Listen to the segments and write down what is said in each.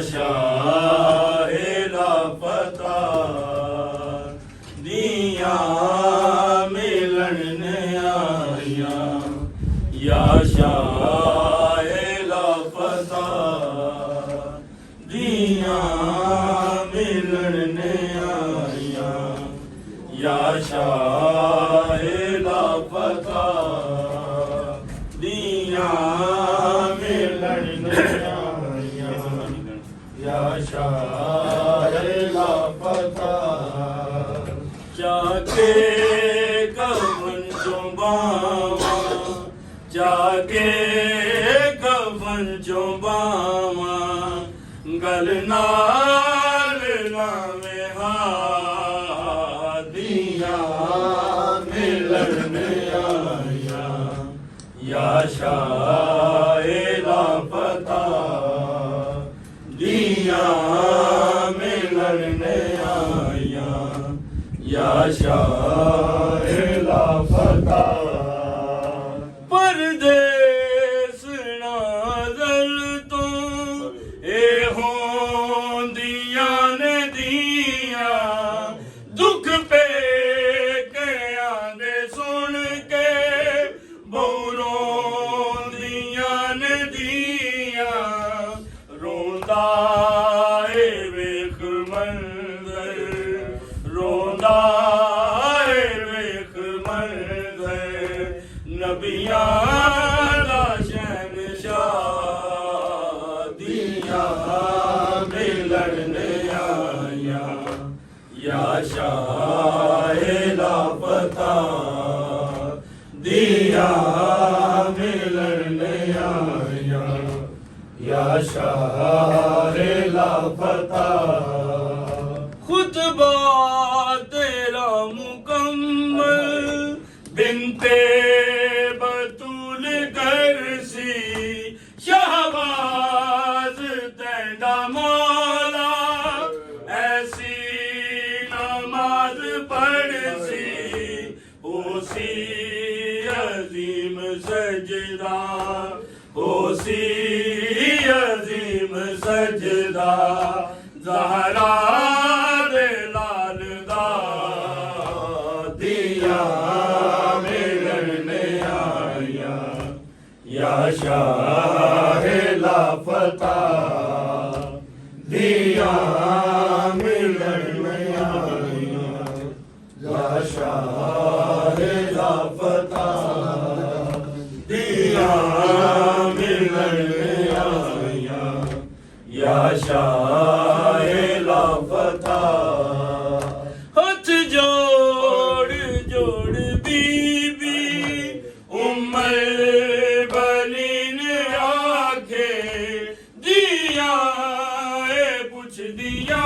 शाहे लापता दिया मिलन आया या शाहे लापता दिया मिलन आया या शाहे लापता दिया मिलन आया या शाहे लापता जाके कफन चुबावा जाके कफन चुबावा गल नाल लावे दिया मिलन आया या शाहे लापता दिया मिलन आया या शाहे लापता परदेस नाज़र तो ए होंदियां ने दिया दुख पे के आंदे सुन के बहुरोंदियां ने दिया रोंदा ए वेख मंज़र रोंदा ए वेख मंज़र नबियां दा शहंशाह दिया मिलन आया या शाहे लापता दिया मिलन आया या शाहे लापता खुतबा तेरा मुकम्मल बिनते बतूल करसी शहबाज तेरा मौला ऐसी नमाज पढ़सी होसी अजीम सजदा होसी अजीम सजदा ज़हरा दे लाल दा दिया मिलन आया या शाहे लापता दिया मिलन आया या शाहे लापता दिया मिलन आया या शाहे लापता हाथ जोड़ जोड़ बीबी उम्र बनीन आखे दिया पुछ दिया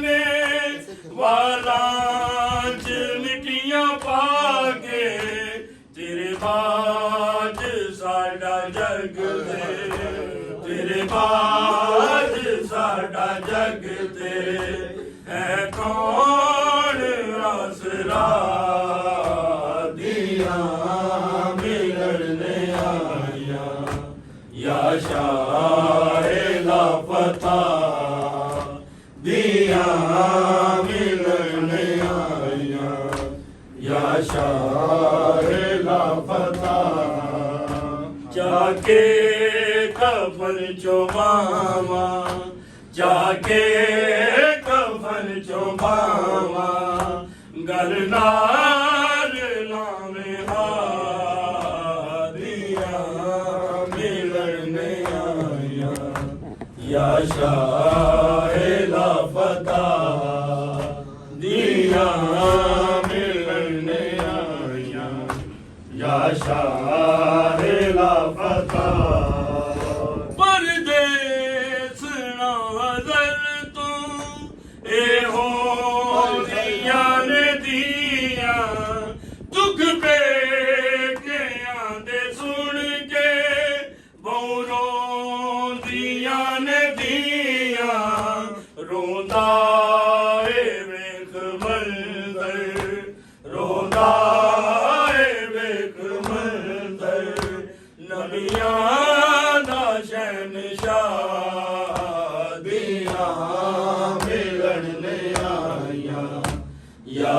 ने वालांच मिट्टियां पाके तेरे बाज साडा जग दे तेरे बाज साडा जग दे है कौन आसरा दिया मिलन आया या शाहे लापता दिया मिलन आया या शाहे लापता जाके कफन चुबावा जाके कफन चुबावा गल नाल लावे दिया मिलन आया या शाहे लापता दिया मिलन आया या शाहे लापता परदेस नाज़र तो ए होंदियां ने दिया दुख पे के आंदे सुन के बहुरोंदियां ने दिया रोंदा ए वेख मंज़र रोंदा ए वेख मंज़र नबियां दा शहंशाह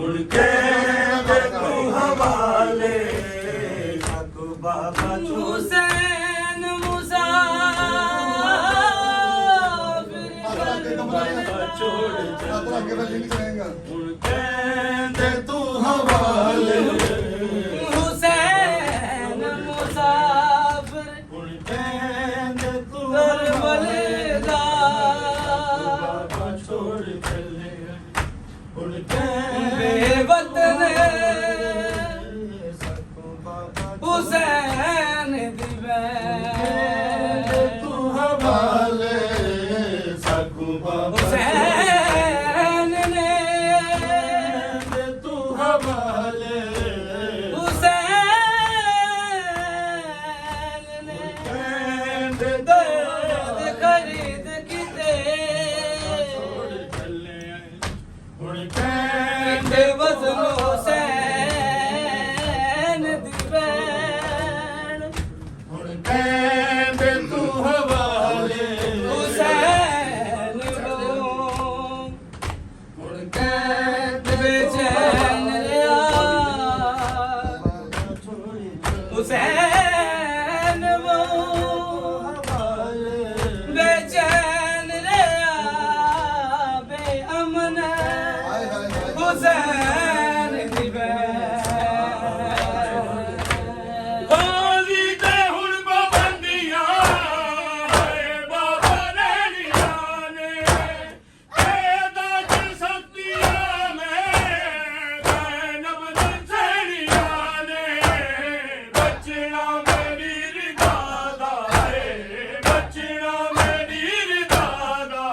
ਮੁੜ ਕੇ ਦੇ ਤੂੰ ਹਵਾਲੇ ਸਾਕੂ ਬਾਬਾ ਹੁਸੈਨ ਮੁਸਾਫਿਰ ਛੋੜ ਮੁੜ ਕੇ ਦੇ ਤੂੰ ਹਵਾਲੇ ਹੁਸੈਨ ਮੁਸਾਫਿਰ ਮੁੜ ਕੇ ਦੇ ਤੂੰ ਕਰਬਲ ਦਾ ਬਾਬਾ ਛੋੜ ਚੱਲੇ ਮੁੜ ਕੇ ਬੇਵਤਨ ਸਾਕੂ ਬਾਬਾ ਹੁਸੈਨ ਦੀ ਬੈਨ ਤੂੰ ਹਵਾਲੇ ਸਾਕੂ ਬਾਬਾ ਹੁਸੈਨ ਨੇ ਤੂੰ ਹਵਾਲੇ ਹੁਸੈਨ ਨੇ ਦਰਦ ਖਰੀਦ ਕਿਤੇ ਹੁਣ ਕਿਤੇ ਵਜ਼ਨ ਹੁਸੈਨ ਦੀ ਬੈਨ ਕਹਿੰਦੇ ਤੂੰ ਹਵਾਲੇ ਹੁਸੈਨ ਨੂੰ ਹੁਣ ਕਹਿੰਦੇ ਬੇਚੈਨ ਰਿਹਾ ਹੁਸੈਨ ਨੂੰ ਬੇਚੈਨ ਰਿਹਾ ਬੇਅਮਨ ਹੁਸੈਨ ਦੀ ਬਾਜ਼ੀ ਤੇ ਹੁਣ ਪਾਬੰਦੀਆਂ ਹੈ ਬਾਬਾ ਨੈਣੀਆਂ ਨੇ ਇਹਦਾ ਚ ਸ਼ਕਤੀਆਂ ਮੈਂ ਨਬਜ਼ ਛੇੜੀਆਂ ਨੇ ਬਚਣਾ ਮੇਰੀ ਰਿਦਾ ਦਾ ਹੈ ਬਚਣਾ ਮੇਰੀ ਰਿਦਾ ਦਾ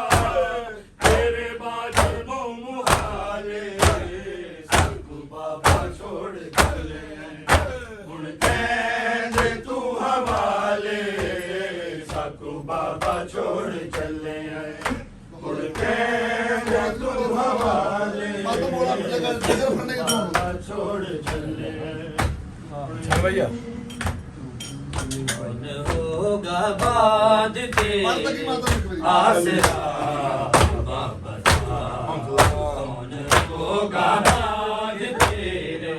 ਤੇਰੇ ਬਾਜੂ ਨੂੰ ਮੁਹਾਲੇ ਸਾਕੂ ਬਾਬਾ ਛੋੜ ਚੱਲੇ ਹੁਣ ਕਹਿੰਦੇ ਤੂੰ ਹਵਾਲੇ ਸਾਕੂ ਬਾਬਾ ਛੋੜ ਚੱਲੇ ਹੁਣ ਕਹਿੰਦੇ ਤੂੰ ਹਵਾਲੇ ਬਾਬਾ ਛੋੜ ਚੱਲੇ भैया होगा बाद तेरे आसरा बाबा कौन होगा बाद तेरे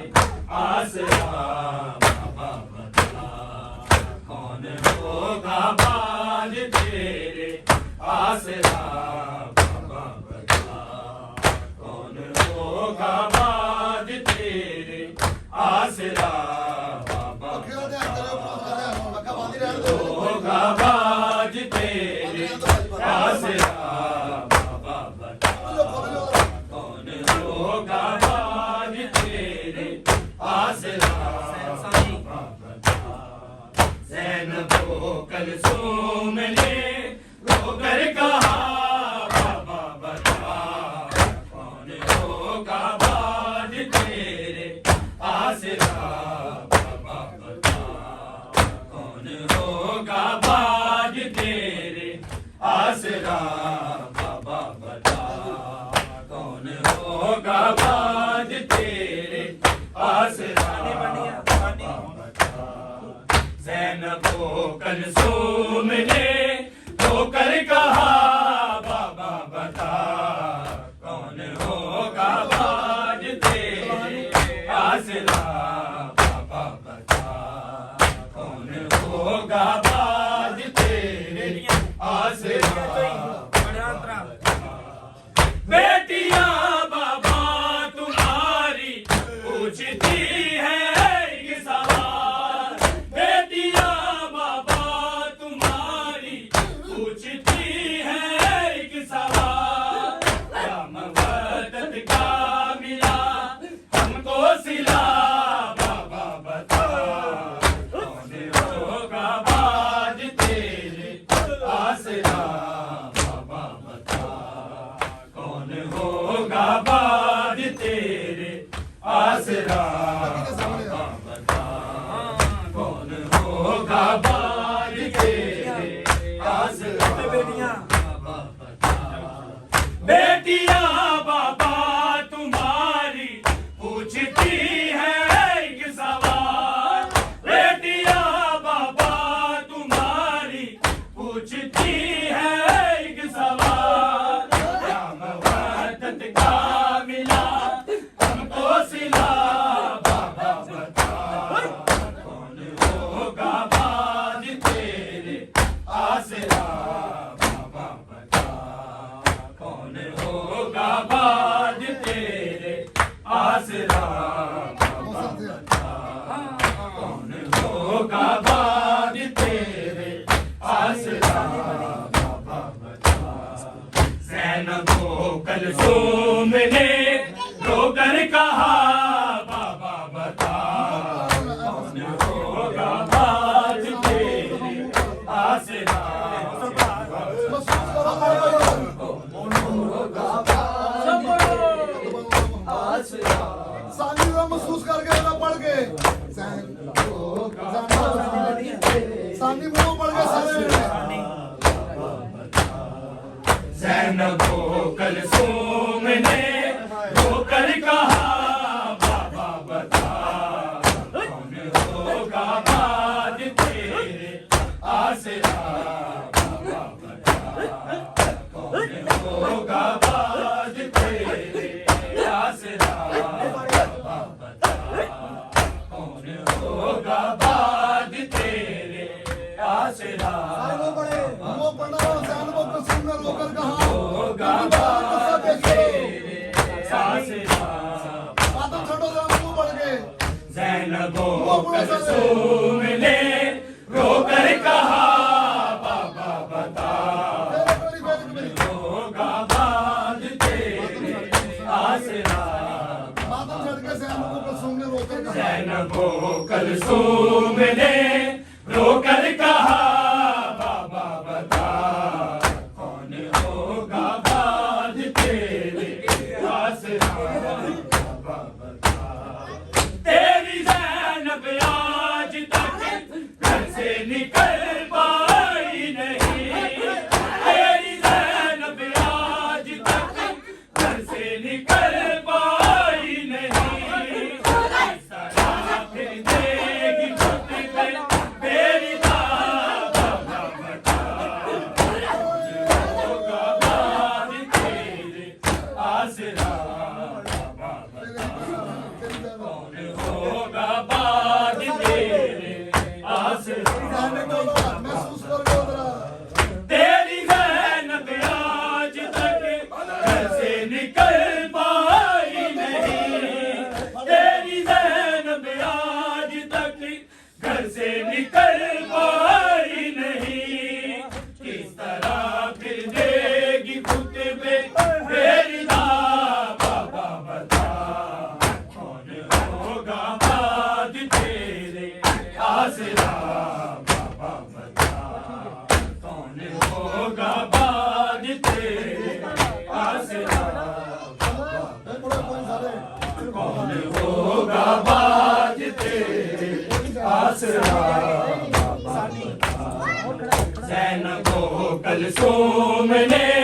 आसरा बाबा बता कौन होगा बाद तेरे आसरा बाबा बता कौन होगा बाद तेरे आसरा बाबा होगा बाज तेरे आसरा बाबा बता कौन होगा बाज तेरे आसरा बाबा बता ज़ैनबो कलसूम ने रोकर कहा बाबा बता कौन होगा बाज तेरे आसरा बाबा बता कौन होगा बाज तेरे आसरा बाबा बता कौन होगा बाज तेरे आसरा बाबा बता ज़ैनबो कलसूम ने रोकर कहा बाबा बता कौन होगा बाज तेरे आसरा बाबा बता कौन होगा बाज तेरे आसरा बेटियां बाबा तुम्हारी पूछती है एक सवाल बेटियां बाबा तुम्हारी पूछती है एक सवाल क्या मवदत का मिला हमको सिला बाबा बता कौन होगा बाज तेरे आसरा बाबा बता कौन होगा बाज तेरे आसरा बाबा बता कौन होगा बाज तेरे आसरा बाबा बता बेटियां बाबा तुम्हारी पूछती है एक सवाल बेटियां बाबा तुम्हारी पूछती है एक सवाल क्या मवदत का मिला हमको होगा बाद तेरे आसरा कौन होगा बाद तेरे आसरा बाबा बता ज़ैनबो कलसूम ने रोकर कहा बाबा बता कौन होगा बाद तेरे आसरा सानी का महसूस करके ना पढ़ के सानी मुंह पढ़ के सारे ज़ैनबो कलसूम ने रोकर कहा बाबा बता कौन होगा बाद तेरे आसरा बाबा बता कौन होगा बाद तेरे आसरा बाबा बता कौन होगा बाद तेरे आसरा वो पढ़ना ज़ैन वो कसूम ने रोकर कहा होगा बाद तेरे आसरा बातों छोड़ो ज़रा मुंह पढ़ के ज़ैनबो कलसूम ने रोकर कहा बाबा बता होगा बाद तेरे आसरा बातों छोड़ के ज़ैन वो कसूम ने रोकर कहा ज़ैनबो कलसूम ने रोकर कहा बाबा बता कौन होगा बाद तेरे आसरा बाबा बता तेरी ज़ैनब आज तक घर से निकल पाई नहीं तेरी ज़ैनब आज तक घर से निकल पाई नहीं इस तरह फिर देगी खुतबे मेरी बाबा बता होगा बाद तेरे आसरा बाबा बता कौन होगा बाद तेरे आसरा महसूस करके ज़रा तेरी ज़ैनब आज तक घर से निकल पाई नहीं तेरी ज़ैनब आज तक घर से निकल पाई नहीं किस तरह फिर देगी खुतबे मेरी बाबा बता कौन होगा बाद तेरे आसरा बाबा बता कौन होगा बाद तेरे आसरा कौन होगा बाद तेरे आसरा ज़ैनबो कलसूम ने